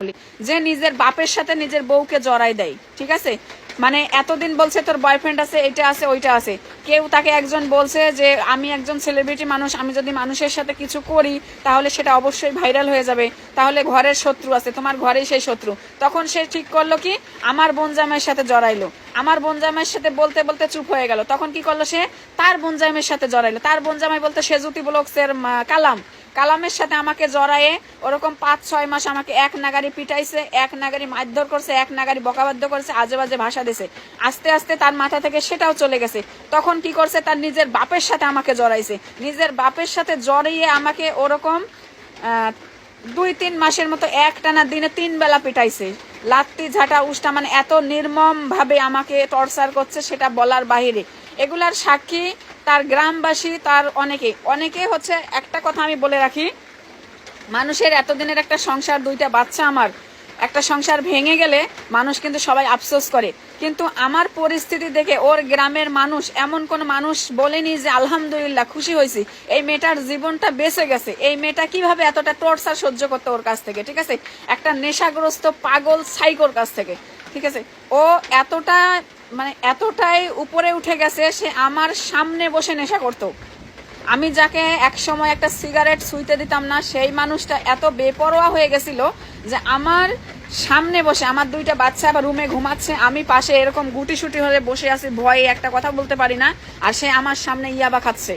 বলি, যে নিজের বাপের সাথে নিজের বউকে জড়াই দেয়, ঠিক আছে? মানে এতদিন বলছে তোর বয়ফ্রেন্ড আছে, এটা আছে, ওইটা আছে। কেউ তাকে একজন বলছে যে আমি একজন সেলিব্রিটি মানুষ, আমি যদি মানুষের সাথে কিছু করি তাহলে সেটা অবশ্যই ভাইরাল হয়ে যাবে, তাহলে ঘরের শত্রু আছে, তোমার ঘরেই সেই শত্রু। তখন সে ঠিক করলো কি, আমার বোন জামাইয়ের সাথে জড়াইলো, আমার বোন জামাইয়ের সাথে বলতে বলতে চুপ হয়ে গেল। তখন কি করলো, সে তার বোন জামাইয়ের সাথে জড়াইলো। তার বোন জামাই বলতে সে জ্যোতি ব্লগসের কালামের সাথে আমাকে জড়ায়ে ওরকম 5-6 মাস আমাকে এক নাগারি পিটাইছে, এক নাগারি মারধর করছে, এক নাগারি বকাবাদ্য করছে, আজে বাজে ভাষা দিছে। আস্তে আস্তে তার মাথা থেকে সেটাও চলে গেছে। তখন কি করছে, তার নিজের বাপের সাথে আমাকে জড়াইছে, নিজের বাপের সাথে জড়িয়ে আমাকে ওরকম 2-3 মাসের মতো একটানা দিনে 3 বেলা পিটাইছে, লাত্তি ঝাঁটা উষ্টা, মানে এত নির্মম ভাবে আমাকে টর্চার করছে সেটা বলার বাহিরে। এগুলার সাক্ষী তার গ্রামবাসী, তার অনেকে হচ্ছে। একটা কথা আমি বলে রাখি, মানুষের এতদিনের একটা সংসার, 2টা বাচ্চা, আমার একটা সংসার ভেঙে গেলে মানুষ কিন্তু সবাই আফসোস করে, কিন্তু আমার পরিস্থিতি দেখে ওর গ্রামের মানুষ, এমন কোন মানুষ বলেনি যে আলহামদুলিল্লাহ খুশি হয়েছি এই মেয়েটার জীবনটা বেঁচে গেছে। এই মেয়েটা কিভাবে এতটা টর্চার সহ্য করতে ওর কাছ থেকে, ঠিক আছে, একটা নেশাগ্রস্ত পাগল সাইকোর কাছ থেকে, ঠিক আছে। ও এতটাই উপরে উঠে গেছে, সে আমার সামনে বসে নেশা করতো। আমি যাকে এক সময় একটা সিগারেট ছুঁইতে দিতাম না, সেই মানুষটা এত বেপরোয়া হয়ে গেছিল যে আমার সামনে বসে, আমার 2টা বাচ্চা আবার রুমে ঘুমাচ্ছে, আমি পাশে এরকম গুটি সুটি হয়ে বসে আছি, ভয়ে একটা কথা বলতে পারি না, আর সে আমার সামনে ইয়াবা খাচ্ছে।